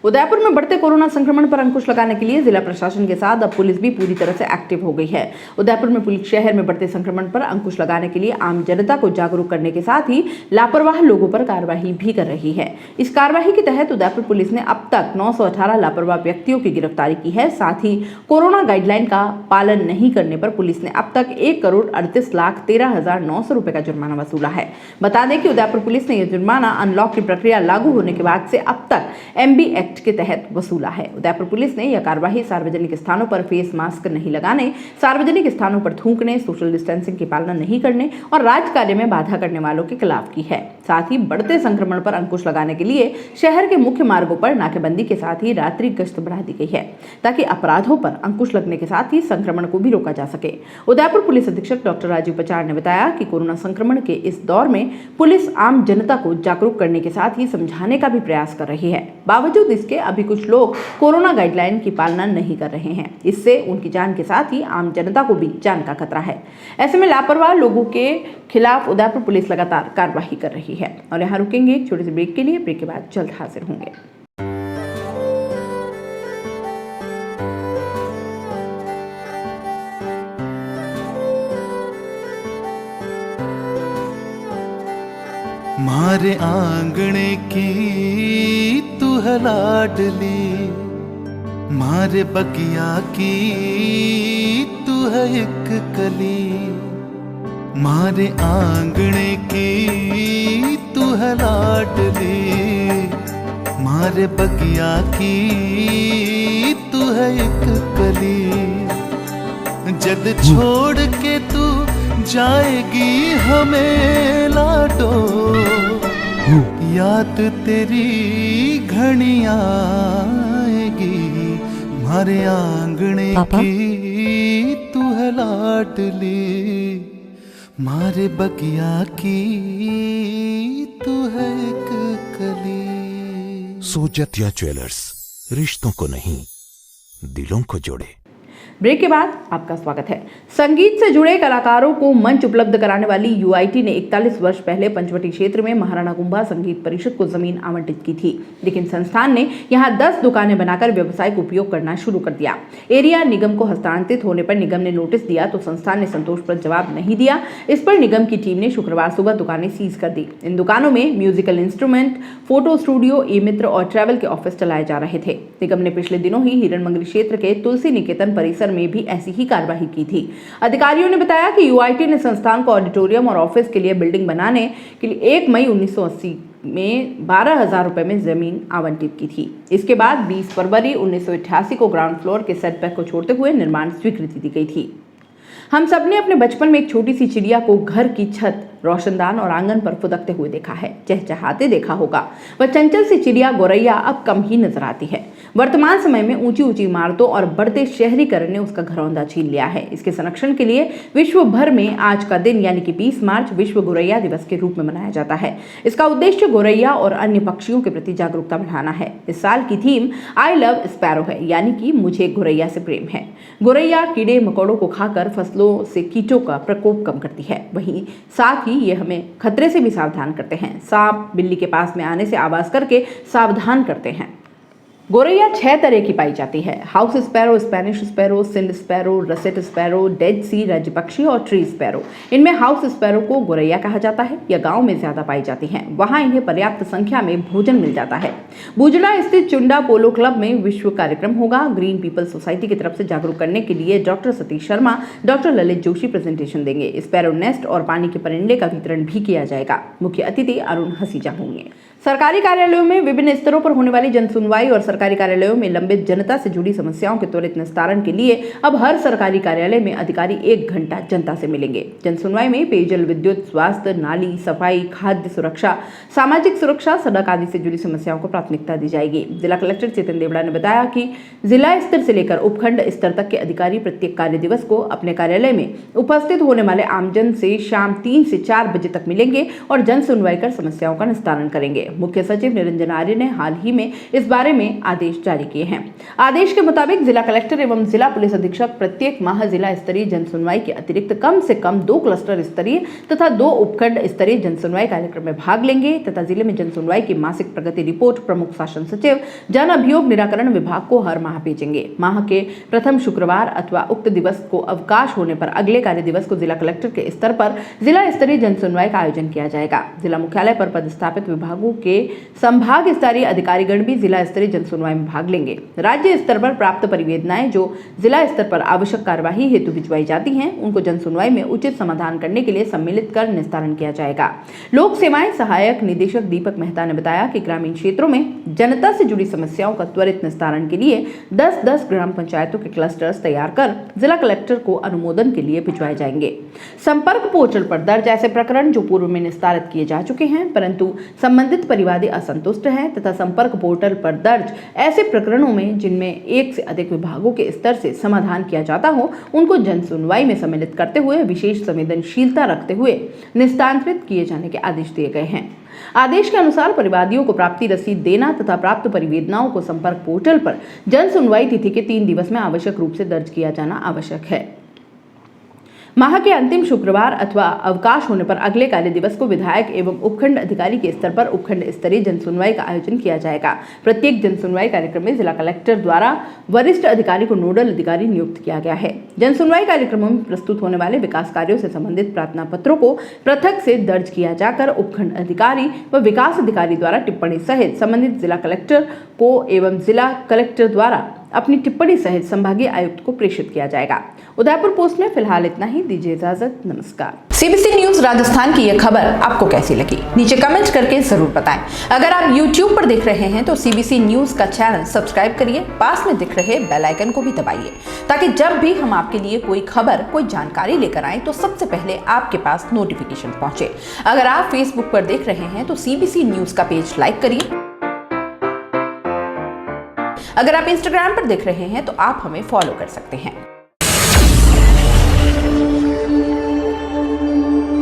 उदयपुर में बढ़ते कोरोना संक्रमण पर अंकुश लगाने के लिए जिला प्रशासन के साथ अब पुलिस भी पूरी तरह से एक्टिव हो गई है। उदयपुर में पुलिस शहर में बढ़ते संक्रमण पर अंकुश लगाने के लिए आम जनता को जागरूक करने के साथ ही लापरवाह लोगों पर कार्रवाई भी कर रही है। इस कार्रवाई के तहत उदयपुर पुलिस ने अब तक 918 लापरवाह व्यक्तियों की गिरफ्तारी की है। साथ ही कोरोना गाइडलाइन का पालन नहीं करने पर पुलिस ने अब तक 1,38,13,900 रुपए का जुर्माना वसूला है। बता दें कि उदयपुर पुलिस ने यह जुर्माना अनलॉक की प्रक्रिया लागू होने के बाद से अब तक MB एक्ट के तहत वसूला है। उदयपुर पुलिस ने यह कार्रवाई सार्वजनिक स्थानों पर फेस मास्क नहीं लगाने, सार्वजनिक स्थानों पर थूकने, सोशल डिस्टेंसिंग की पालना नहीं करने और राज कार्य में बाधा करने वालों के खिलाफ की है। साथ ही बढ़ते संक्रमण पर अंकुश लगाने के लिए शहर के मुख्य मार्गों पर नाकेबंदी के साथ ही रात्रि गश्त बढ़ा दी गई है, ताकि अपराधों पर अंकुश लगने के साथ ही संक्रमण को भी रोका जा सके। उदयपुर पुलिस अधीक्षक डॉक्टर राजीव पचार ने बताया कि कोरोना संक्रमण के इस दौर में पुलिस आम जनता को जागरूक करने के साथ ही समझाने का भी प्रयास कर रही है। बावजूद इसके अभी कुछ लोग कोरोना गाइडलाइन की पालना नहीं कर रहे हैं। इससे उनकी जान के साथ ही आम जनता को भी जान का खतरा है। ऐसे में लापरवाह लोगों के खिलाफ उदयपुर पुलिस लगातार कार्रवाई कर रही है। और यहाँ रुकेंगे एक छोटे से ब्रेक के लिए। ब्रेक के बाद जल्द हाजिर होंगे। मारे आंगणे की तू है लाडली, मारे बगिया की तू है एक कली। मारे आंगणे की तू है लाडली, मारे बगिया की तू है एक कली। जद छोड़ के तू जाएगी हमें लाडो, याद तेरी घनी आएगी। मारे आंगणे की तू है लाडली, मारे बगिया की तू है एक कली। सोजतिया ज्वेलर्स, रिश्तों को नहीं दिलों को जोड़े। ब्रेक के बाद आपका स्वागत है। संगीत से जुड़े कलाकारों को मंच उपलब्ध कराने वाली UIT ने 41 वर्ष पहले पंचवटी क्षेत्र में महाराणा कुंभा संगीत परिषद को जमीन आवंटित की थी, लेकिन संस्थान ने यहां 10 दुकानें बनाकर व्यावसायिक उपयोग करना शुरू कर दिया। एरिया निगम को हस्तांतरित होने पर निगम ने नोटिस दिया तो संस्थान ने संतोषप्रद जवाब नहीं दिया। इस पर निगम की टीम ने शुक्रवार सुबह दुकानें सीज कर दी। इन दुकानों में musical instrument, photo studio, eMitra और ट्रैवल के ऑफिस चलाए जा रहे थे। निगम ने पिछले दिनों ही हिरणमंगली क्षेत्र के तुलसी निकेतन परिसर में भी ऐसी ही कार्रवाई की थी। अधिकारियों ने बताया कि UIT ने संस्थान को ऑडिटोरियम और ऑफिस के लिए बिल्डिंग बनाने के लिए 1 मई 1980 में 12,000 रुपए में जमीन आवंटित की थी। इसके बाद 20 फरवरी 1988 को ग्राउंड फ्लोर के सेटबैक को छोड़ते हुए निर्माण स्वीकृति दी गई थी। हम सबने अपने बचपन में एक छोटी सी चिड़िया को घर की छत, रोशनदान और आंगन पर फुदकते हुए देखा है, चहचहाते देखा होगा। वह चंचल सी चिड़िया गौरैया अब कम ही नजर आती है। वर्तमान समय में ऊंची ऊंची इमारतों और बढ़ते शहरीकरण ने उसका घरौंदा छीन लिया है। इसके संरक्षण के लिए विश्व भर में आज का दिन यानी कि 20 मार्च विश्व गौरैया दिवस के रूप में मनाया जाता है। इसका उद्देश्य गौरैया और अन्य पक्षियों के प्रति जागरूकता बढ़ाना है। इस साल की थीम आई लव स्पैरो है, यानी कि मुझे गौरैया से प्रेम है। गौरैया कीड़े मकोड़ों को खाकर फसलों से कीटों का प्रकोप कम करती है, वहीं साथ ही ये हमें खतरे से भी सावधान करते हैं। सांप, बिल्ली के पास में आने से आवाज करके सावधान करते हैं। गौरैया 6 तरह की पाई जाती है: house sparrow, Spanish sparrow, सिंड sparrow, russet sparrow, dead सी राज्य पक्षी और ट्री स्पैरो। इनमें हाउस स्पैरो को गौरैया कहा जाता है। यह गांव में ज्यादा पाई जाती हैं, वहां इन्हें पर्याप्त संख्या में भोजन मिल जाता है। बुजड़ा स्थित चुंडा पोलो क्लब में विश्व कार्यक्रम होगा। ग्रीन पीपल सोसाइटी की तरफ से जागरूक करने के लिए doctor Satish Sharma, doctor Lalit Joshi presentation देंगे। स्पैरो नेस्ट और पानी के परिंदे का वितरण भी किया जाएगा। मुख्य अतिथि अरुण हसीजा होंगे। सरकारी कार्यालयों में विभिन्न स्तरों पर होने वाली जनसुनवाई और सरकारी कार्यालयों में लंबित जनता से जुड़ी समस्याओं के त्वरित निस्तारण के लिए अब हर सरकारी कार्यालय में अधिकारी 1 घंटा जनता से मिलेंगे। जनसुनवाई में पेयजल, विद्युत, स्वास्थ्य, नाली, सफाई, खाद्य सुरक्षा, सामाजिक सुरक्षा, सड़क आदि से जुड़ी समस्याओं को प्राथमिकता दी जाएगी। जिला कलेक्टर चेतन देवड़ा ने बताया कि जिला स्तर से लेकर उपखंड स्तर तक के अधिकारी प्रत्येक कार्य दिवस को अपने कार्यालय में उपस्थित होने वाले आमजन से शाम 3 से 4 बजे तक मिलेंगे और जन सुनवाई कर समस्याओं का निस्तारण करेंगे। मुख्य सचिव निरंजन आर्य ने हाल ही में इस बारे में आदेश जारी किए हैं। आदेश के मुताबिक जिला कलेक्टर एवं जिला पुलिस अधीक्षक प्रत्येक माह जिला स्तरीय जन सुनवाई के अतिरिक्त कम से कम 2 क्लस्टर स्तरीय तथा 2 उपखंड स्तरीय जन सुनवाई कार्यक्रम में भाग लेंगे तथा जिले में जन सुनवाई की मासिक प्रगति रिपोर्ट प्रमुख शासन सचिव जन अभियोग निराकरण विभाग को हर माह भेजेंगे। माह के प्रथम शुक्रवार अथवा उक्त दिवस को अवकाश होने पर अगले कार्य दिवस को जिला कलेक्टर के स्तर पर जिला स्तरीय जन सुनवाई का आयोजन किया जाएगा। जिला मुख्यालय पर पदस्थापित विभागों के संभाग स्तरीय अधिकारीगण भी जिला स्तरीय जन सुनवाई में भाग लेंगे। राज्य स्तर पर प्राप्त परिवेदनाएं जो जिला स्तर पर आवश्यक कार्यवाही हेतु भिजवाई जाती हैं, उनको जन सुनवाई में उचित समाधान करने के लिए सम्मिलित कर निस्तारण किया जाएगा। लोक सेवाएं सहायक निदेशक दीपक मेहता ने बताया कि ग्रामीण क्षेत्रों में जनता से जुड़ी समस्याओं का त्वरित निस्तारण के लिए 10-10 ग्राम पंचायतों के क्लस्टर्स तैयार कर जिला कलेक्टर को अनुमोदन के लिए भिजवाए जाएंगे। संपर्क पोर्टल पर दर्ज ऐसे प्रकरण जो पूर्व में निस्तारित किए जा चुके हैं परंतु संबंधित परिवादी असंतुष्ट हैं तथा संपर्क पोर्टल पर दर्ज ऐसे प्रकरणों में जिनमें एक से अधिक विभागों के स्तर से समाधान किया जाता हो, उनको जन सुनवाई में सम्मिलित करते हुए विशेष संवेदनशीलता रखते हुए निस्तारित किए जाने के आदेश दिए गए हैं। आदेश के अनुसार परिवादियों को प्राप्ति रसीद देना तथा प्राप्त परिवेदनाओं को संपर्क पोर्टल पर जन सुनवाई तिथि के 3 दिवस में आवश्यक रूप से दर्ज किया जाना आवश्यक है। माह के अंतिम शुक्रवार अथवा अवकाश होने पर अगले कार्य दिवस को विधायक एवं उपखंड अधिकारी के स्तर पर उपखंड स्तरीय जन सुनवाई का आयोजन किया जाएगा। प्रत्येक जन सुनवाई कार्यक्रम में जिला कलेक्टर द्वारा वरिष्ठ अधिकारी को नोडल अधिकारी नियुक्त किया गया है। जन सुनवाई कार्यक्रमों में प्रस्तुत होने वाले विकास कार्यों से संबंधित प्रार्थना पत्रों को पृथक से दर्ज किया जाकर उपखंड अधिकारी व विकास अधिकारी द्वारा टिप्पणी सहित संबंधित जिला कलेक्टर को एवं जिला कलेक्टर द्वारा अपनी टिप्पणी सहित संभागीय आयुक्त को प्रेषित किया जाएगा। उदयपुर पोस्ट में फिलहाल इतना ही। दीजिए इजाजत, नमस्कार। सीबीसी न्यूज राजस्थान की यह खबर आपको कैसी लगी, नीचे कमेंट करके जरूर बताएं। अगर आप YouTube पर देख रहे हैं तो सीबीसी न्यूज का चैनल सब्सक्राइब करिए, पास में दिख रहे बेल आइकन को भी दबाइए ताकि जब भी हम आपके लिए कोई खबर, कोई जानकारी लेकर आए तो सबसे पहले आपके पास नोटिफिकेशन पहुंचे। अगर आप फेसबुक पर देख रहे हैं तो सीबीसी न्यूज का पेज लाइक करिए। अगर आप इंस्टाग्राम पर देख रहे हैं तो आप हमें फॉलो कर सकते हैं।